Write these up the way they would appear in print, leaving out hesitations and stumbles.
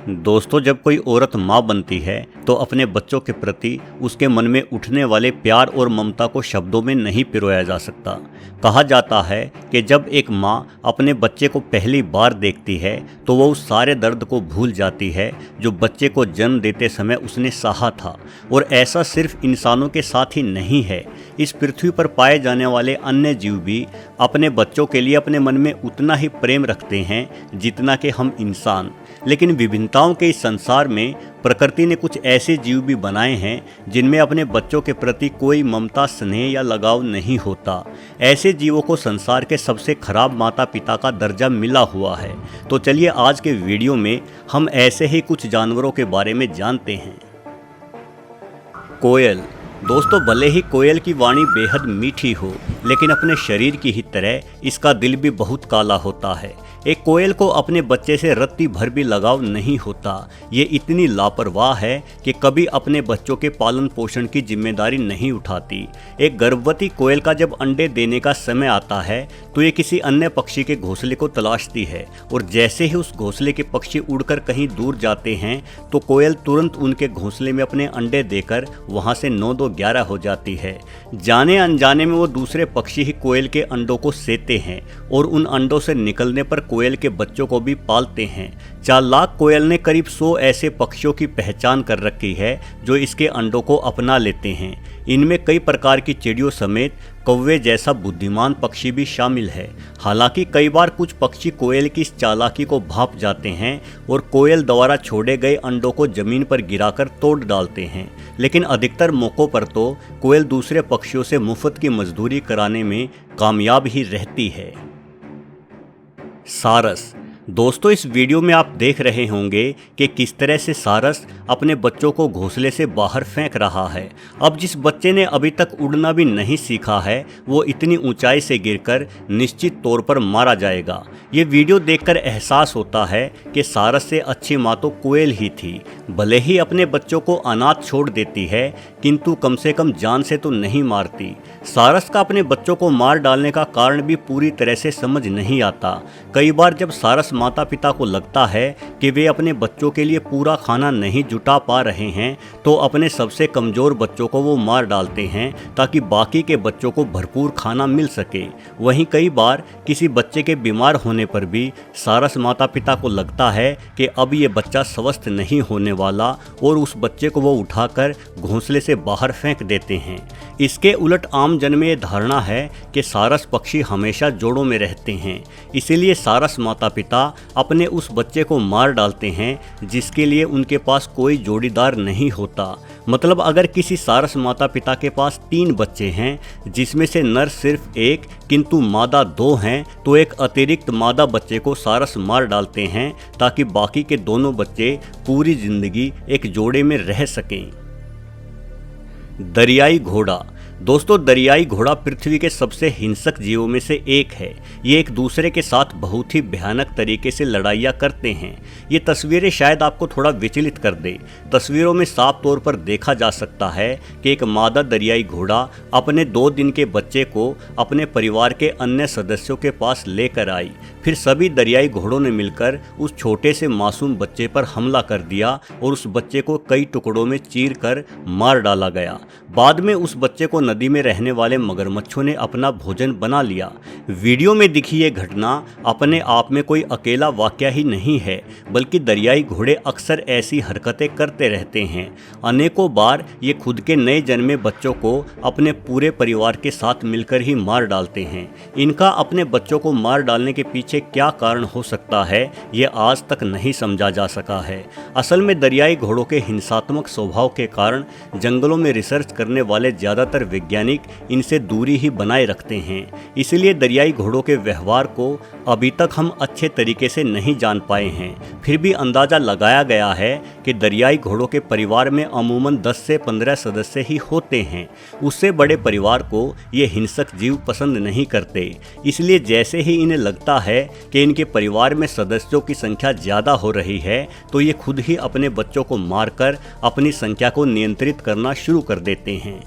दोस्तों, जब कोई औरत माँ बनती है तो अपने बच्चों के प्रति उसके मन में उठने वाले प्यार और ममता को शब्दों में नहीं पिरोया जा सकता। कहा जाता है कि जब एक माँ अपने बच्चे को पहली बार देखती है तो वो उस सारे दर्द को भूल जाती है जो बच्चे को जन्म देते समय उसने सहा था। और ऐसा सिर्फ इंसानों के साथ ही नहीं है, इस पृथ्वी पर पाए जाने वाले अन्य जीव भी अपने बच्चों के लिए अपने मन में उतना ही प्रेम रखते हैं जितना कि हम इंसान। लेकिन विभिन्नताओं के इस संसार में प्रकृति ने कुछ ऐसे जीव भी बनाए हैं जिनमें अपने बच्चों के प्रति कोई ममता, स्नेह या लगाव नहीं होता। ऐसे जीवों को संसार के सबसे खराब माता पिता का दर्जा मिला हुआ है। तो चलिए आज के वीडियो में हम ऐसे ही कुछ जानवरों के बारे में जानते हैं। कोयल। दोस्तों, भले ही कोयल की वाणी बेहद मीठी हो, लेकिन अपने शरीर की ही तरह इसका दिल भी बहुत काला होता है। एक कोयल को अपने बच्चे से रत्ती भर भी लगाव नहीं होता। ये इतनी लापरवाह है कि कभी अपने बच्चों के पालन पोषण की जिम्मेदारी नहीं उठाती। एक गर्भवती कोयल का जब अंडे देने का समय आता है तो ये किसी अन्य पक्षी के घोंसले को तलाशती है, और जैसे ही उस घोंसले के पक्षी उड़कर कहीं दूर जाते हैं तो कोयल तुरंत उनके घोंसले में अपने अंडे देकर वहां से 9-2-11 हो जाती है। जाने अनजाने में वो दूसरे पक्षी ही कोयल के अंडों को सेते हैं और उन अंडों से निकलने पर कोयल के बच्चों को भी पालते हैं। चालाक कोयल ने करीब 100 ऐसे पक्षियों की पहचान कर रखी है जो इसके अंडों को अपना लेते हैं। इनमें कई प्रकार की चिड़ियों समेत कौवे जैसा बुद्धिमान पक्षी भी शामिल है। हालांकि कई बार कुछ पक्षी कोयल की इस चालाकी को भांप जाते हैं और कोयल द्वारा छोड़े गए अंडों को जमीन पर गिराकर तोड़ डालते हैं। लेकिन अधिकतर मौक़ों पर तो कोयल दूसरे पक्षियों से मुफ्त की मजदूरी कराने में कामयाब ही रहती है। सारस। दोस्तों, इस वीडियो में आप देख रहे होंगे कि किस तरह से सारस अपने बच्चों को घोंसले से बाहर फेंक रहा है। अब जिस बच्चे ने अभी तक उड़ना भी नहीं सीखा है वो इतनी ऊंचाई से गिरकर निश्चित तौर पर मारा जाएगा। ये वीडियो देखकर एहसास होता है कि सारस से अच्छी माँ तो कोयल ही थी। भले ही अपने बच्चों को अनाथ छोड़ देती है, किंतु कम से कम जान से तो नहीं मारती। सारस का अपने बच्चों को मार डालने का कारण भी पूरी तरह से समझ नहीं आता। कई बार जब सारस माता पिता को लगता है कि वे अपने बच्चों के लिए पूरा खाना नहीं जुटा पा रहे हैं तो अपने सबसे कमज़ोर बच्चों को वो मार डालते हैं ताकि बाकी के बच्चों को भरपूर खाना मिल सके। वहीं कई बार किसी बच्चे के बीमार होने पर भी सारस माता पिता को लगता है कि अब ये बच्चा स्वस्थ नहीं होने वाला और उस बच्चे को वो उठाकर घोंसले से बाहर फेंक देते हैं। इसके उलट आम जन में ये धारणा है कि सारस पक्षी हमेशा जोड़ों में रहते हैं, इसीलिए सारस माता पिता अपने उस बच्चे को मार डालते हैं जिसके लिए उनके पास कोई जोड़ीदार नहीं होता। मतलब अगर किसी सारस माता पिता के पास 3 बच्चे हैं जिसमें से नर सिर्फ 1 किंतु मादा 2 हैं तो एक अतिरिक्त मादा बच्चे को सारस मार डालते हैं ताकि बाकी के दोनों बच्चे पूरी जिंदगी एक जोड़े में रह सकें। दरियाई घोड़ा। दोस्तों, दरियाई घोड़ा पृथ्वी के सबसे हिंसक जीवों में से एक है। ये एक दूसरे के साथ बहुत ही भयानक तरीके से लड़ाइयाँ करते हैं। ये तस्वीरें शायद आपको थोड़ा विचलित कर दे। तस्वीरों में साफ तौर पर देखा जा सकता है कि एक मादा दरियाई घोड़ा अपने 2 दिन के बच्चे को अपने परिवार के अन्य सदस्यों के पास लेकर आई। फिर सभी दरियाई घोड़ों ने मिलकर उस छोटे से मासूम बच्चे पर हमला कर दिया और उस बच्चे को कई टुकड़ों में चीर कर मार डाला गया। बाद में उस बच्चे को नदी में रहने वाले मगरमच्छों ने अपना भोजन बना लिया। वीडियो में दिखी ये घटना अपने आप में कोई अकेला वाकया ही नहीं है, बल्कि दरियाई घोड़े अक्सर ऐसी हरकतें करते रहते हैं। अनेकों बार ये खुद के नए जन्मे बच्चों को अपने पूरे परिवार के साथ मिलकर ही मार डालते हैं। इनका अपने बच्चों को मार डालने के पीछे क्या कारण हो सकता है ये आज तक नहीं समझा जा सका है। असल में दरियाई घोड़ों के हिंसात्मक स्वभाव के कारण जंगलों में रिसर्च करने वाले ज़्यादातर वैज्ञानिक इनसे दूरी ही बनाए रखते हैं। इसलिए दरियाई घोड़ों के व्यवहार को अभी तक हम अच्छे तरीके से नहीं जान पाए हैं। फिर भी अंदाज़ा लगाया गया है कि दरियाई घोड़ों के परिवार में अमूमन 10 से 15 सदस्य ही होते हैं। उससे बड़े परिवार को ये हिंसक जीव पसंद नहीं करते। इसलिए जैसे ही इन्हें लगता है कि इनके परिवार में सदस्यों की संख्या ज़्यादा हो रही है तो ये खुद ही अपने बच्चों को मारकर अपनी संख्या को नियंत्रित करना शुरू कर देते हैं।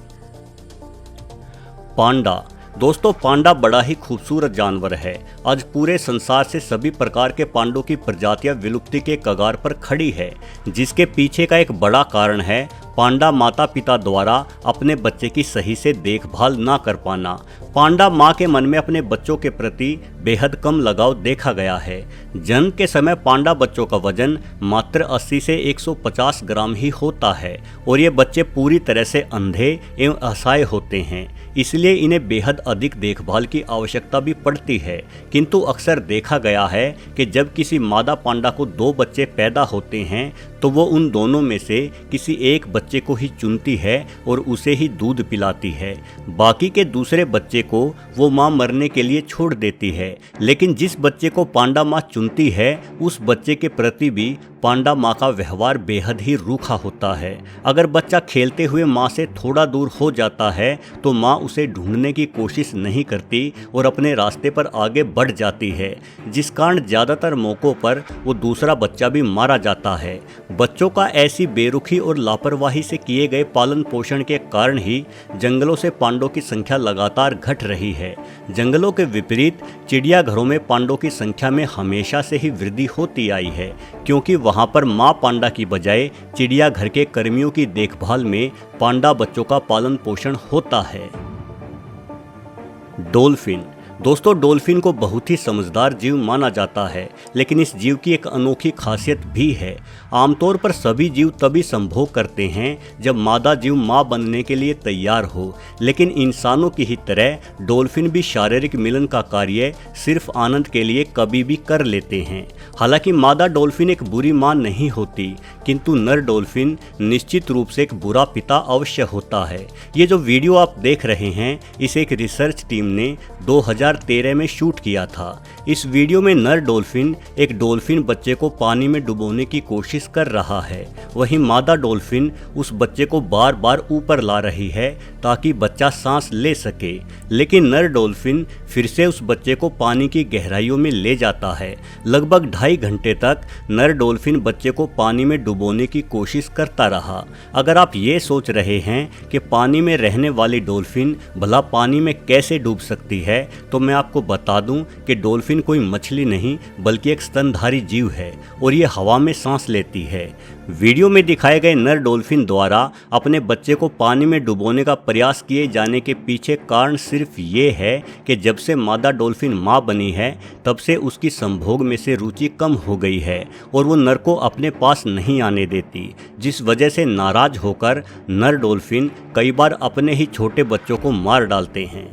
पांडा। दोस्तों, पांडा बड़ा ही खूबसूरत जानवर है। आज पूरे संसार से सभी प्रकार के पांडों की प्रजातियां विलुप्ति के कगार पर खड़ी है, जिसके पीछे का एक बड़ा कारण है पांडा माता पिता द्वारा अपने बच्चे की सही से देखभाल ना कर पाना। पांडा माँ के मन में अपने बच्चों के प्रति बेहद कम लगाव देखा गया है। जन्म के समय पांडा बच्चों का वजन मात्र 80 से 150 ग्राम ही होता है और ये बच्चे पूरी तरह से अंधे एवं असहाय होते हैं, इसलिए इन्हें बेहद अधिक देखभाल की आवश्यकता भी पड़ती है। किंतु अक्सर देखा गया है कि जब किसी मादा पांडा को 2 बच्चे पैदा होते हैं तो वो उन दोनों में से किसी एक बच्चे को ही चुनती है और उसे ही दूध पिलाती है। बाकी के दूसरे बच्चे को वो माँ मरने के लिए छोड़ देती है, लेकिन जिस बच्चे को पांडा माँ चुनती है उस बच्चे के प्रति भी पांडा माँ का व्यवहार बेहद ही रूखा होता है। अगर बच्चा खेलते हुए माँ से थोड़ा दूर हो जाता है तो माँ उसे ढूंढने की कोशिश नहीं करती और अपने रास्ते पर आगे बढ़ जाती है, जिस कारण ज़्यादातर मौक़ों पर वो दूसरा बच्चा भी मारा जाता है। बच्चों का ऐसी बेरुखी और लापरवाही से किए गए पालन पोषण के कारण ही जंगलों से पांडों की संख्या लगातार घट रही है। जंगलों के विपरीत चिड़ियाघरों में पांडों की संख्या में हमेशा से ही वृद्धि होती आई है, क्योंकि वहाँ पर माँ पांडा की बजाय चिड़ियाघर के कर्मियों की देखभाल में पांडा बच्चों का पालन पोषण होता है। डॉल्फिन। दोस्तों, डॉल्फिन को बहुत ही समझदार जीव माना जाता है, लेकिन इस जीव की एक अनोखी खासियत भी है। आमतौर पर सभी जीव तभी संभोग करते हैं जब मादा जीव मां बनने के लिए तैयार हो, लेकिन इंसानों की ही तरह डॉल्फिन भी शारीरिक मिलन का कार्य सिर्फ आनंद के लिए कभी भी कर लेते हैं। हालांकि मादा डॉल्फिन एक बुरी मां नहीं होती, किंतु नर डॉल्फिन निश्चित रूप से एक बुरा पिता अवश्य होता है। ये जो वीडियो आप देख रहे हैं, इसे एक रिसर्च टीम ने 2013 में शूट किया था। इस वीडियो में नर डॉल्फिन एक डॉल्फिन बच्चे को पानी में डुबोने की कोशिश कर रहा है, वहीं मादा डॉल्फिन उस बच्चे को बार बार ऊपर ला रही है ताकि बच्चा सांस ले सके, लेकिन नर डॉल्फिन फिर से उस बच्चे को पानी की गहराइयों में ले जाता है। लगभग 2.5 घंटे तक नर डॉल्फिन बच्चे को पानी में डुबोने की कोशिश करता रहा। अगर आप ये सोच रहे हैं कि पानी में रहने वाली डॉल्फिन भला पानी में कैसे डूब सकती है, तो मैं आपको बता दूं कि डॉल्फिन कोई मछली नहीं बल्कि एक स्तनधारी जीव है और ये हवा में सांस लेती है। वीडियो में दिखाए गए नर डॉल्फिन द्वारा अपने बच्चे को पानी में डुबोने का प्रयास किए जाने के पीछे कारण सिर्फ ये है कि जब से मादा डॉल्फिन मां बनी है तब से उसकी संभोग में से रुचि कम हो गई है और वो नर को अपने पास नहीं आने देती, जिस वजह से नाराज होकर नर डॉल्फिन कई बार अपने ही छोटे बच्चों को मार डालते हैं।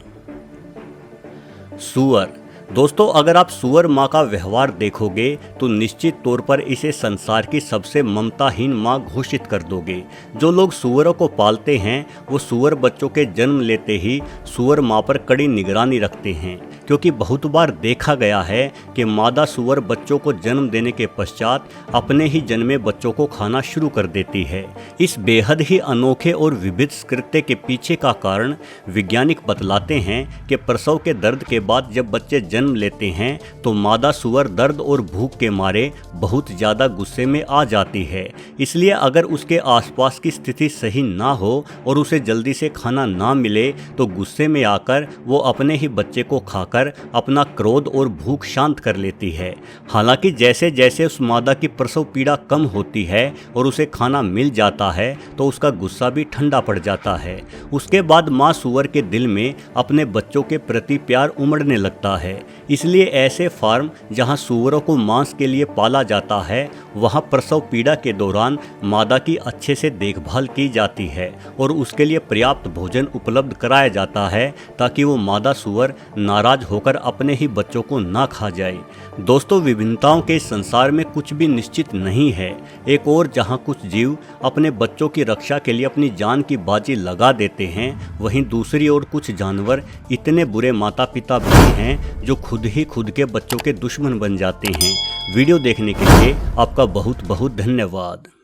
सूअर। दोस्तों, अगर आप सूअर माँ का व्यवहार देखोगे तो निश्चित तौर पर इसे संसार की सबसे ममताहीन माँ घोषित कर दोगे। जो लोग सूअरों को पालते हैं वो सूअर बच्चों के जन्म लेते ही सूअर माँ पर कड़ी निगरानी रखते हैं, क्योंकि बहुत बार देखा गया है कि मादा सूअर बच्चों को जन्म देने के पश्चात अपने ही जन्मे बच्चों को खाना शुरू कर देती है। इस बेहद ही अनोखे और विविध कृत्य के पीछे का कारण वैज्ञानिक बतलाते हैं कि प्रसव के दर्द के बाद जब बच्चे जन्म लेते हैं तो मादा सूअर दर्द और भूख के मारे बहुत ज़्यादा गुस्से में आ जाती है। इसलिए अगर उसके आसपास की स्थिति सही ना हो और उसे जल्दी से खाना ना मिले तो गुस्से में आकर वो अपने ही बच्चे को खाकर अपना क्रोध और भूख शांत कर लेती है। हालांकि जैसे जैसे उस मादा की प्रसव पीड़ा कम होती है और उसे खाना मिल जाता है तो उसका गुस्सा भी ठंडा पड़ जाता है। उसके बाद माँ सूअर के दिल में अपने बच्चों के प्रति प्यार उमड़ने लगता है। इसलिए ऐसे फार्म जहाँ सूअरों को मांस के लिए पाला जाता है वहाँ प्रसव पीड़ा के दौरान मादा की अच्छे से देखभाल की जाती है और उसके लिए पर्याप्त भोजन उपलब्ध कराया जाता है ताकि वो मादा सूअर नाराज होकर अपने ही बच्चों को ना खा जाए। दोस्तों, विभिन्नताओं के इस संसार में कुछ भी निश्चित नहीं है। एक और जहाँ कुछ जीव अपने बच्चों की रक्षा के लिए अपनी जान की बाजी लगा देते हैं, वहीं दूसरी ओर कुछ जानवर इतने बुरे माता पिता भी हैं जो खुद ही खुद के बच्चों के दुश्मन बन जाते हैं। वीडियो देखने के लिए आपका बहुत बहुत धन्यवाद।